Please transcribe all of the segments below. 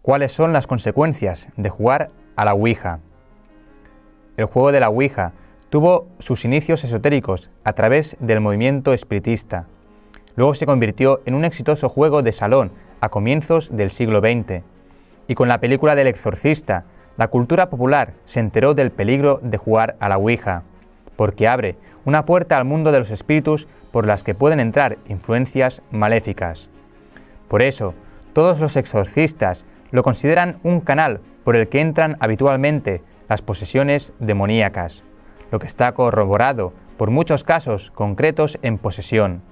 ¿Cuáles son las consecuencias de jugar a la Ouija? El juego de la Ouija tuvo sus inicios esotéricos a través del movimiento espiritista. Luego se convirtió en un exitoso juego de salón a comienzos del siglo XX. Y con la película del Exorcista, la cultura popular se enteró del peligro de jugar a la Ouija, porque abre una puerta al mundo de los espíritus por las que pueden entrar influencias maléficas. Por eso, todos los exorcistas lo consideran un canal por el que entran habitualmente las posesiones demoníacas, lo que está corroborado por muchos casos concretos en posesión.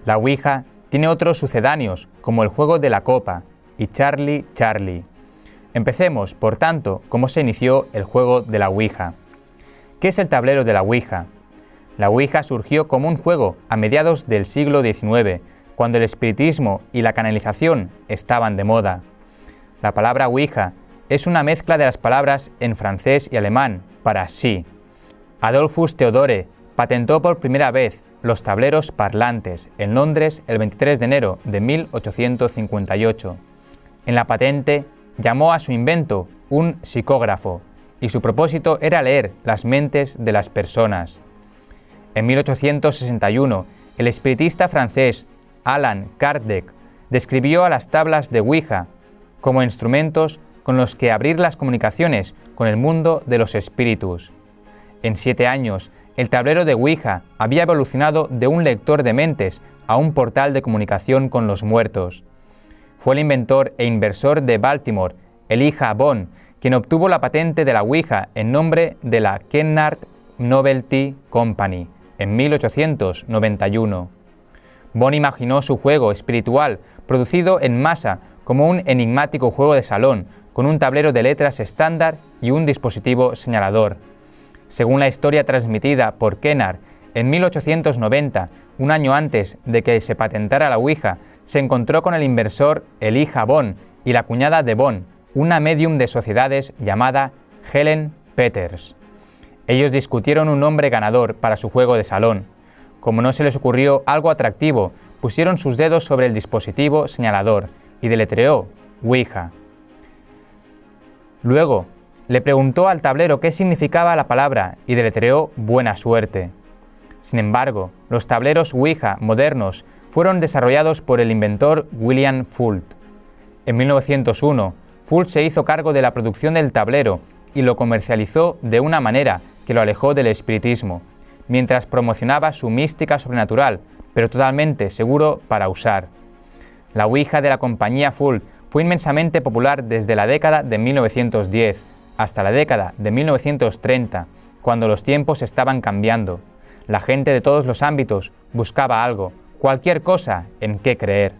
La Ouija tiene otros sucedáneos, como el juego de la copa y Charlie Charlie. Empecemos, por tanto, cómo se inició el juego de la Ouija. ¿Qué es el tablero de la Ouija? La Ouija surgió como un juego a mediados del siglo XIX, cuando el espiritismo y la canalización estaban de moda. La palabra Ouija es una mezcla de las palabras en francés y alemán para sí. Adolphus Theodore patentó por primera vez los tableros parlantes en Londres el 23 de enero de 1858. En la patente llamó a su invento un psicógrafo, y su propósito era leer las mentes de las personas. En 1861, el espiritista francés Allan Kardec describió a las tablas de Ouija como instrumentos con los que abrir las comunicaciones con el mundo de los espíritus. En 7 años, el tablero de Ouija había evolucionado de un lector de mentes a un portal de comunicación con los muertos. Fue el inventor e inversor de Baltimore, Elijah Bond, quien obtuvo la patente de la Ouija en nombre de la Kennard Novelty Company en 1891. Bond imaginó su juego espiritual producido en masa como un enigmático juego de salón con un tablero de letras estándar y un dispositivo señalador. Según la historia transmitida por Kennard, en 1890, un año antes de que se patentara la Ouija, se encontró con el inversor Elijah Bond y la cuñada de Bond, una médium de sociedades llamada Helen Peters. Ellos discutieron un nombre ganador para su juego de salón. Como no se les ocurrió algo atractivo, pusieron sus dedos sobre el dispositivo señalador y deletreó Ouija. Luego, le preguntó al tablero qué significaba la palabra y deletreó buena suerte. Sin embargo, los tableros Ouija modernos fueron desarrollados por el inventor William Fult. En 1901, Fult se hizo cargo de la producción del tablero y lo comercializó de una manera que lo alejó del espiritismo, mientras promocionaba su mística sobrenatural, pero totalmente seguro para usar. La Ouija de la compañía Fult fue inmensamente popular desde la década de 1910 hasta la década de 1930, cuando los tiempos estaban cambiando. La gente de todos los ámbitos buscaba algo, cualquier cosa en qué creer.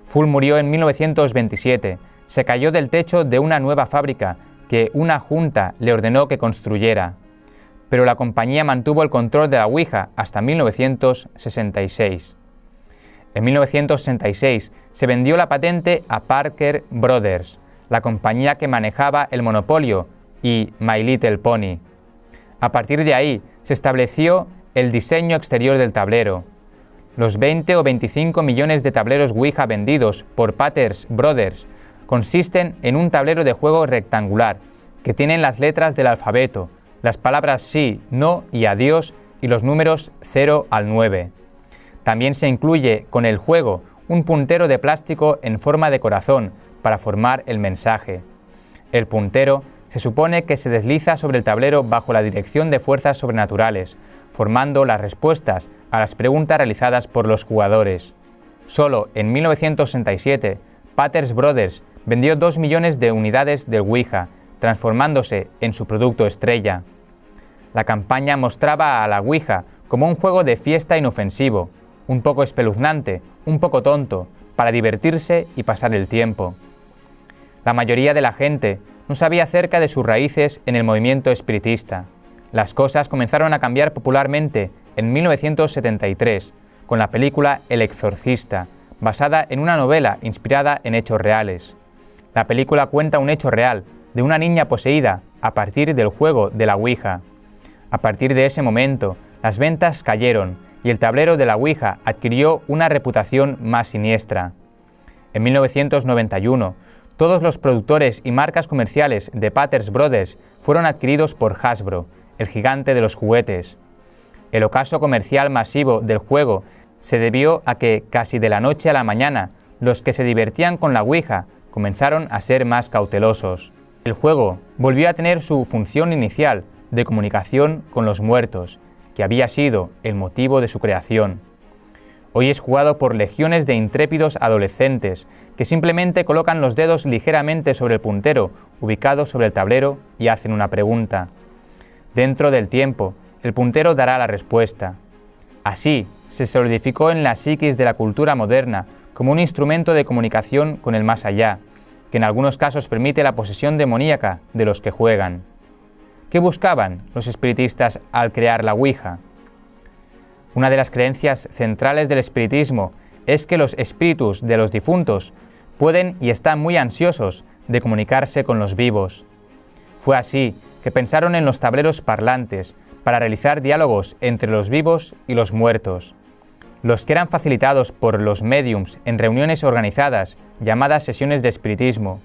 Fult murió en 1927, se cayó del techo de una nueva fábrica que una junta le ordenó que construyera. Pero la compañía mantuvo el control de la Ouija hasta 1966. En 1966 se vendió la patente a Parker Brothers, la compañía que manejaba el monopolio, y My Little Pony. A partir de ahí se estableció el diseño exterior del tablero. Los 20 o 25 millones de tableros Ouija vendidos por Parker Brothers consisten en un tablero de juego rectangular que tienen las letras del alfabeto, las palabras sí, no y adiós y los números 0 al 9. También se incluye con el juego un puntero de plástico en forma de corazón para formar el mensaje. El puntero se supone que se desliza sobre el tablero bajo la dirección de fuerzas sobrenaturales, formando las respuestas a las preguntas realizadas por los jugadores. Solo en 1967, Parker Brothers vendió 2 millones de unidades del Ouija, transformándose en su producto estrella. La campaña mostraba a la Ouija como un juego de fiesta inofensivo, un poco espeluznante, un poco tonto, para divertirse y pasar el tiempo. La mayoría de la gente no sabía acerca de sus raíces en el movimiento espiritista. Las cosas comenzaron a cambiar popularmente en 1973, con la película El Exorcista, basada en una novela inspirada en hechos reales. La película cuenta un hecho real de una niña poseída a partir del juego de la Ouija. A partir de ese momento, las ventas cayeron y el tablero de la Ouija adquirió una reputación más siniestra. En 1991, Todos los productores y marcas comerciales de Patters Brothers fueron adquiridos por Hasbro, el gigante de los juguetes. El ocaso comercial masivo del juego se debió a que, casi de la noche a la mañana, los que se divertían con la Ouija comenzaron a ser más cautelosos. El juego volvió a tener su función inicial de comunicación con los muertos, que había sido el motivo de su creación. Hoy es jugado por legiones de intrépidos adolescentes que simplemente colocan los dedos ligeramente sobre el puntero ubicado sobre el tablero y hacen una pregunta. Dentro del tiempo, el puntero dará la respuesta. Así se solidificó en la psiquis de la cultura moderna como un instrumento de comunicación con el más allá, que en algunos casos permite la posesión demoníaca de los que juegan. ¿Qué buscaban los espiritistas al crear la Ouija? Una de las creencias centrales del espiritismo es que los espíritus de los difuntos pueden y están muy ansiosos de comunicarse con los vivos. Fue así que pensaron en los tableros parlantes para realizar diálogos entre los vivos y los muertos. Los que eran facilitados por los médiums en reuniones organizadas llamadas sesiones de espiritismo.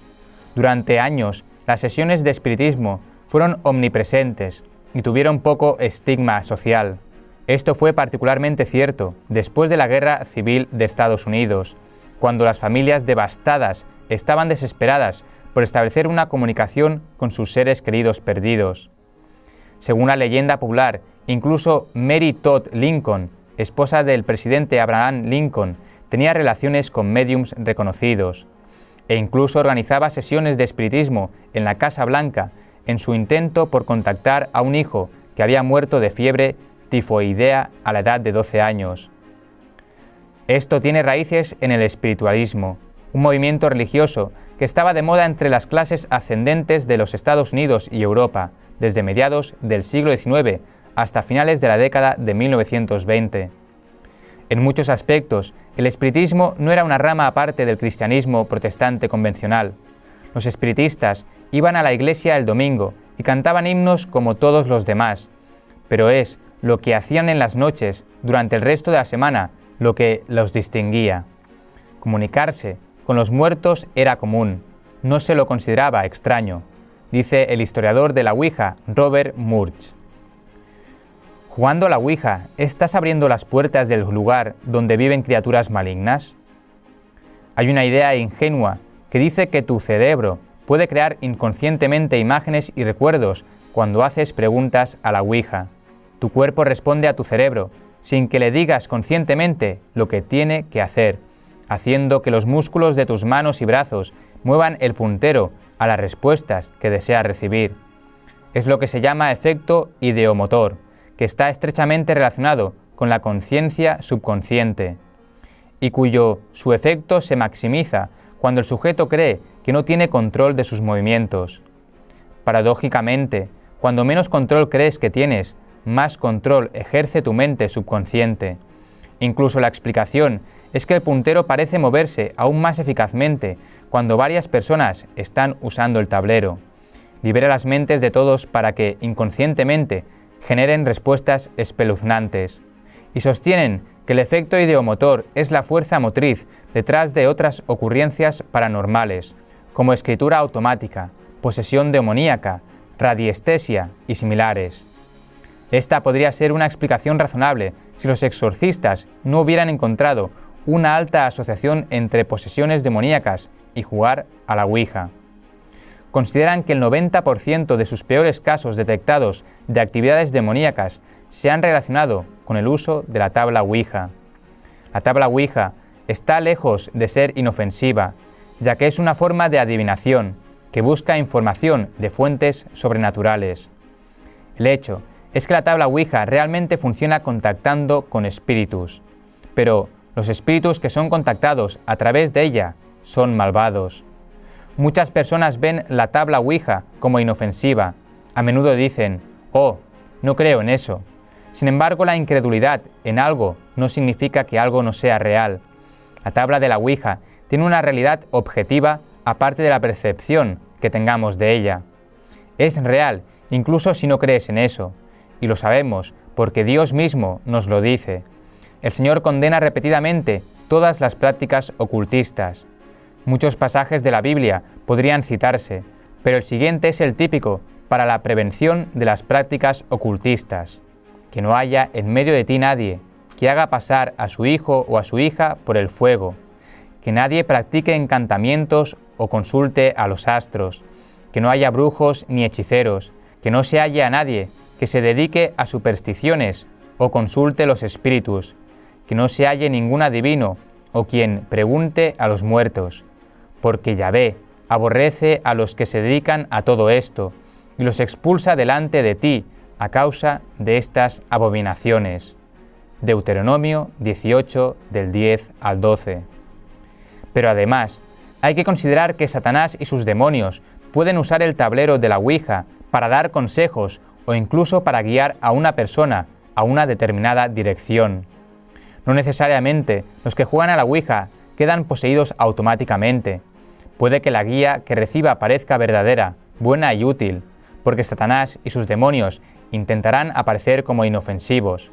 Durante años, las sesiones de espiritismo fueron omnipresentes y tuvieron poco estigma social. Esto fue particularmente cierto después de la Guerra Civil de Estados Unidos, cuando las familias devastadas estaban desesperadas por establecer una comunicación con sus seres queridos perdidos. Según la leyenda popular, incluso Mary Todd Lincoln, esposa del presidente Abraham Lincoln, tenía relaciones con médiums reconocidos, e incluso organizaba sesiones de espiritismo en la Casa Blanca en su intento por contactar a un hijo que había muerto de fiebre tifoidea a la edad de 12 años. Esto tiene raíces en el espiritualismo, un movimiento religioso que estaba de moda entre las clases ascendentes de los Estados Unidos y Europa, desde mediados del siglo XIX hasta finales de la década de 1920. En muchos aspectos, el espiritismo no era una rama aparte del cristianismo protestante convencional. Los espiritistas iban a la iglesia el domingo y cantaban himnos como todos los demás, pero es lo que hacían en las noches, durante el resto de la semana, lo que los distinguía. Comunicarse con los muertos era común, no se lo consideraba extraño, dice el historiador de la Ouija, Robert Murch. ¿Jugando a la Ouija, estás abriendo las puertas del lugar donde viven criaturas malignas? Hay una idea ingenua que dice que tu cerebro puede crear inconscientemente imágenes y recuerdos cuando haces preguntas a la Ouija. Tu cuerpo responde a tu cerebro, sin que le digas conscientemente lo que tiene que hacer, haciendo que los músculos de tus manos y brazos muevan el puntero a las respuestas que desea recibir. Es lo que se llama efecto ideomotor, que está estrechamente relacionado con la conciencia subconsciente, y su efecto se maximiza cuando el sujeto cree que no tiene control de sus movimientos. Paradójicamente, cuando menos control crees que tienes, más control ejerce tu mente subconsciente. Incluso la explicación es que el puntero parece moverse aún más eficazmente cuando varias personas están usando el tablero. Libera las mentes de todos para que, inconscientemente, generen respuestas espeluznantes. Y sostienen que el efecto ideomotor es la fuerza motriz detrás de otras ocurrencias paranormales, como escritura automática, posesión demoníaca, radiestesia y similares. Esta podría ser una explicación razonable si los exorcistas no hubieran encontrado una alta asociación entre posesiones demoníacas y jugar a la Ouija. Consideran que el 90% de sus peores casos detectados de actividades demoníacas se han relacionado con el uso de la tabla Ouija. La tabla Ouija está lejos de ser inofensiva, ya que es una forma de adivinación que busca información de fuentes sobrenaturales. El hecho es que la tabla Ouija realmente funciona contactando con espíritus, pero los espíritus que son contactados a través de ella son malvados. Muchas personas ven la tabla Ouija como inofensiva. A menudo dicen, «Oh, no creo en eso». Sin embargo, la incredulidad en algo no significa que algo no sea real. La tabla de la Ouija tiene una realidad objetiva aparte de la percepción que tengamos de ella. Es real, incluso si no crees en eso. Y lo sabemos porque Dios mismo nos lo dice. El Señor condena repetidamente todas las prácticas ocultistas. Muchos pasajes de la Biblia podrían citarse, pero el siguiente es el típico para la prevención de las prácticas ocultistas: que no haya en medio de ti nadie que haga pasar a su hijo o a su hija por el fuego, que nadie practique encantamientos o consulte a los astros, que no haya brujos ni hechiceros, que no se halle a nadie que se dedique a supersticiones o consulte los espíritus, que no se halle ningún adivino o quien pregunte a los muertos, porque Yahvé aborrece a los que se dedican a todo esto y los expulsa delante de ti a causa de estas abominaciones. Deuteronomio 18, del 10 al 12. Pero además, hay que considerar que Satanás y sus demonios pueden usar el tablero de la Ouija para dar consejos o incluso para guiar a una persona a una determinada dirección. No necesariamente los que juegan a la Ouija quedan poseídos automáticamente. Puede que la guía que reciba parezca verdadera, buena y útil, porque Satanás y sus demonios intentarán aparecer como inofensivos.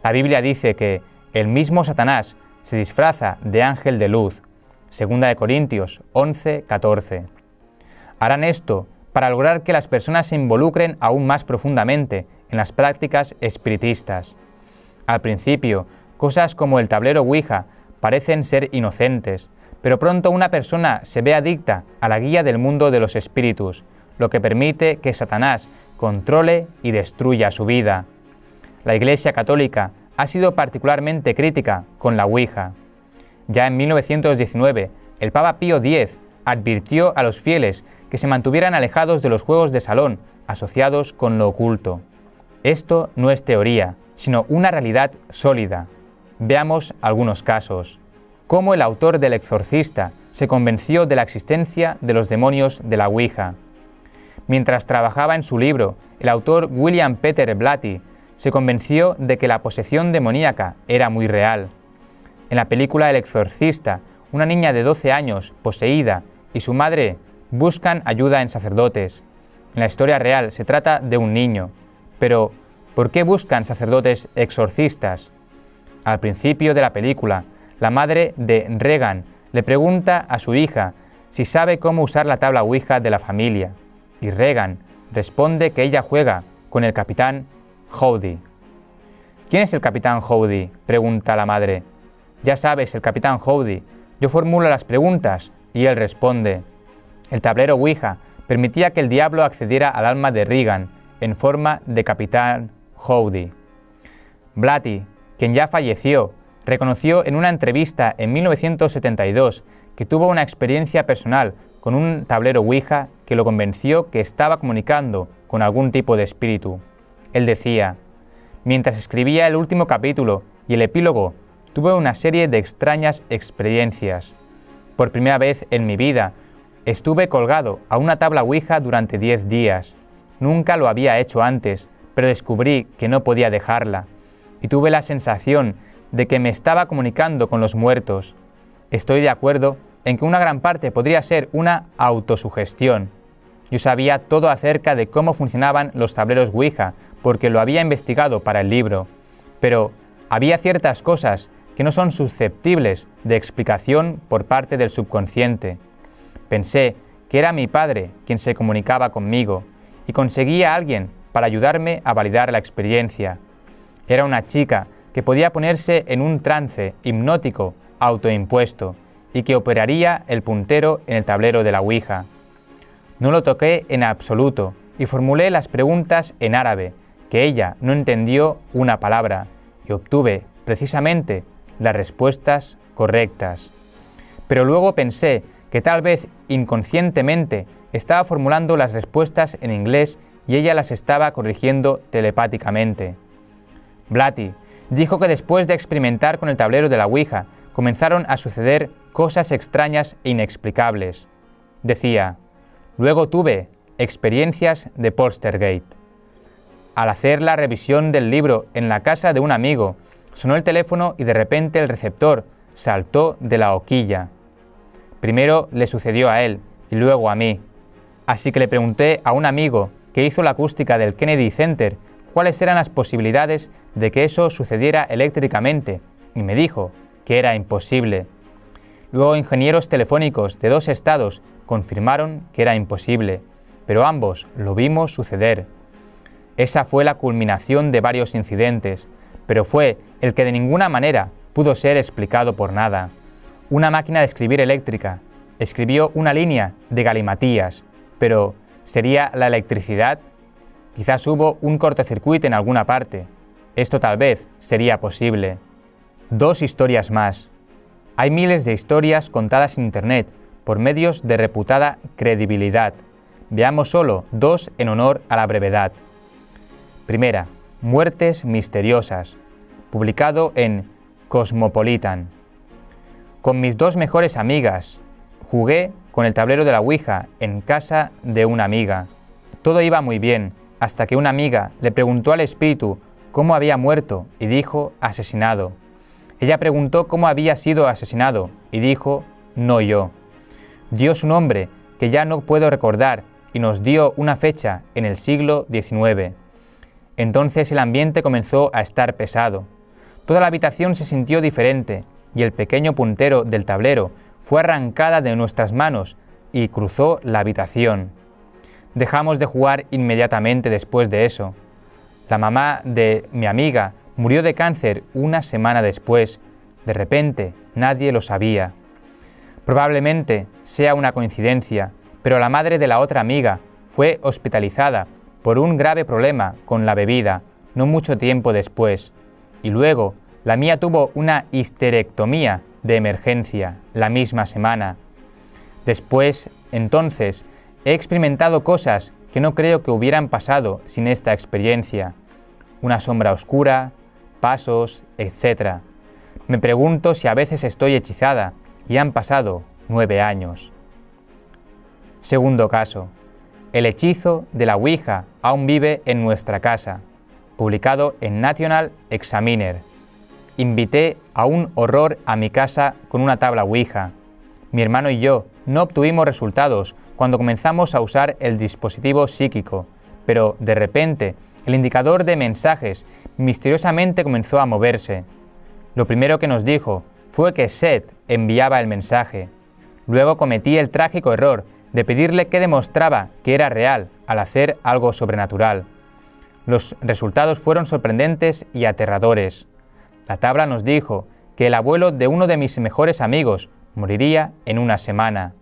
La Biblia dice que el mismo Satanás se disfraza de ángel de luz, 2 Corintios 11, 14. Harán esto para lograr que las personas se involucren aún más profundamente en las prácticas espiritistas. Al principio, cosas como el tablero Ouija parecen ser inocentes, pero pronto una persona se ve adicta a la guía del mundo de los espíritus, lo que permite que Satanás controle y destruya su vida. La Iglesia Católica ha sido particularmente crítica con la Ouija. Ya en 1919, el Papa Pío X advirtió a los fieles que se mantuvieran alejados de los juegos de salón asociados con lo oculto. Esto no es teoría, sino una realidad sólida. Veamos algunos casos. Cómo el autor del Exorcista se convenció de la existencia de los demonios de la Ouija. Mientras trabajaba en su libro, el autor William Peter Blatty se convenció de que la posesión demoníaca era muy real. En la película El Exorcista, una niña de 12 años, poseída, y su madre buscan ayuda en sacerdotes. En la historia real se trata de un niño. Pero, ¿por qué buscan sacerdotes exorcistas? Al principio de la película, la madre de Regan le pregunta a su hija si sabe cómo usar la tabla Ouija de la familia, y Regan responde que ella juega con el capitán Howdy. ¿Quién es el capitán Howdy?, pregunta la madre. Ya sabes, el capitán Howdy. Yo formulo las preguntas y él responde. El tablero Ouija permitía que el diablo accediera al alma de Regan en forma de capitán Howdy. Blatty, quien ya falleció, reconoció en una entrevista en 1972 que tuvo una experiencia personal con un tablero Ouija que lo convenció que estaba comunicando con algún tipo de espíritu. Él decía: mientras escribía el último capítulo y el epílogo, tuve una serie de extrañas experiencias. Por primera vez en mi vida, estuve colgado a una tabla Ouija durante 10 días. Nunca lo había hecho antes, pero descubrí que no podía dejarla, y tuve la sensación de que me estaba comunicando con los muertos. Estoy de acuerdo en que una gran parte podría ser una autosugestión. Yo sabía todo acerca de cómo funcionaban los tableros Ouija, porque lo había investigado para el libro, pero había ciertas cosas que no son susceptibles de explicación por parte del subconsciente. Pensé que era mi padre quien se comunicaba conmigo y conseguí a alguien para ayudarme a validar la experiencia. Era una chica que podía ponerse en un trance hipnótico autoimpuesto y que operaría el puntero en el tablero de la Ouija. No lo toqué en absoluto y formulé las preguntas en árabe, que ella no entendió una palabra, y obtuve precisamente las respuestas correctas. Pero luego pensé que tal vez inconscientemente estaba formulando las respuestas en inglés y ella las estaba corrigiendo telepáticamente. Blatty dijo que después de experimentar con el tablero de la Ouija, comenzaron a suceder cosas extrañas e inexplicables. Decía: luego tuve experiencias de poltergeist. Al hacer la revisión del libro en la casa de un amigo, sonó el teléfono y de repente el receptor saltó de la horquilla. Primero le sucedió a él y luego a mí. Así que le pregunté a un amigo que hizo la acústica del Kennedy Center cuáles eran las posibilidades de que eso sucediera eléctricamente y me dijo que era imposible. Luego ingenieros telefónicos de 2 estados confirmaron que era imposible, pero ambos lo vimos suceder. Esa fue la culminación de varios incidentes, pero fue el que de ninguna manera pudo ser explicado por nada. Una máquina de escribir eléctrica escribió una línea de galimatías, pero ¿sería la electricidad? Quizás hubo un cortocircuito en alguna parte. Esto tal vez sería posible. 2 historias más. Hay miles de historias contadas en Internet por medios de reputada credibilidad. Veamos solo 2 en honor a la brevedad. Primera, muertes misteriosas, publicado en Cosmopolitan. Con mis 2 mejores amigas, jugué con el tablero de la Ouija en casa de una amiga. Todo iba muy bien, hasta que una amiga le preguntó al espíritu cómo había muerto y dijo asesinado. Ella preguntó cómo había sido asesinado y dijo no yo. Dio su nombre, que ya no puedo recordar, y nos dio una fecha en el siglo XIX. Entonces el ambiente comenzó a estar pesado. Toda la habitación se sintió diferente y el pequeño puntero del tablero fue arrancada de nuestras manos y cruzó la habitación. Dejamos de jugar inmediatamente después de eso. La mamá de mi amiga murió de cáncer una semana después. De repente, nadie lo sabía. Probablemente sea una coincidencia, pero la madre de la otra amiga fue hospitalizada por un grave problema con la bebida no mucho tiempo después. Y luego, la mía tuvo una histerectomía de emergencia la misma semana. Después, entonces, he experimentado cosas que no creo que hubieran pasado sin esta experiencia. Una sombra oscura, pasos, etc. Me pregunto si a veces estoy hechizada y han pasado 9 años. Segundo caso. El hechizo de la Ouija aún vive en nuestra casa. Publicado en National Examiner. Invité a un horror a mi casa con una tabla Ouija. Mi hermano y yo no obtuvimos resultados cuando comenzamos a usar el dispositivo psíquico, pero de repente el indicador de mensajes misteriosamente comenzó a moverse. Lo primero que nos dijo fue que Seth enviaba el mensaje. Luego cometí el trágico error de pedirle que demostraba que era real al hacer algo sobrenatural. Los resultados fueron sorprendentes y aterradores. La tabla nos dijo que el abuelo de uno de mis mejores amigos moriría en una semana.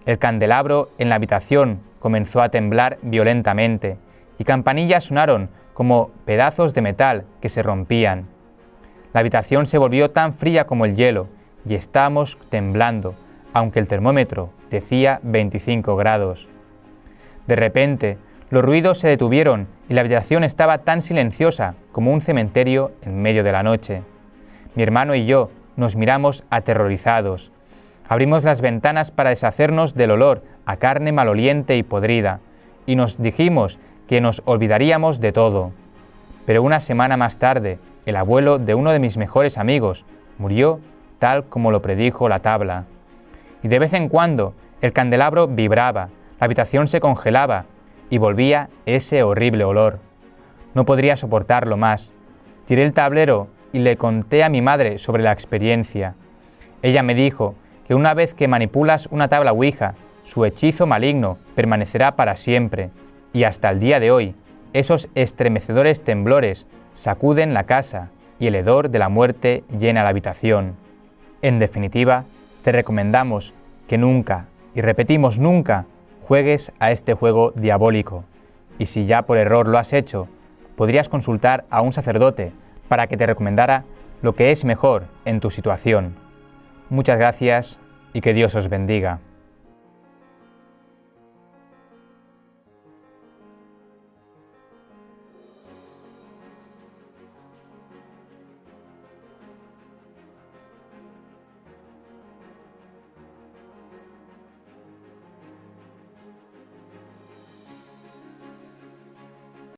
El candelabro en la habitación comenzó a temblar violentamente y campanillas sonaron como pedazos de metal que se rompían. La habitación se volvió tan fría como el hielo y estábamos temblando, aunque el termómetro decía 25 grados. De repente, los ruidos se detuvieron y la habitación estaba tan silenciosa como un cementerio en medio de la noche. Mi hermano y yo nos miramos aterrorizados. Abrimos las ventanas para deshacernos del olor a carne maloliente y podrida, y nos dijimos que nos olvidaríamos de todo. Pero una semana más tarde, el abuelo de uno de mis mejores amigos murió tal como lo predijo la tabla. Y de vez en cuando el candelabro vibraba, la habitación se congelaba y volvía ese horrible olor. No podría soportarlo más. Tiré el tablero y le conté a mi madre sobre la experiencia. Ella me dijo que una vez que manipulas una tabla Ouija, su hechizo maligno permanecerá para siempre, y hasta el día de hoy, esos estremecedores temblores sacuden la casa y el hedor de la muerte llena la habitación. En definitiva, te recomendamos que nunca, y repetimos nunca, juegues a este juego diabólico, y si ya por error lo has hecho, podrías consultar a un sacerdote para que te recomendara lo que es mejor en tu situación. Muchas gracias y que Dios os bendiga.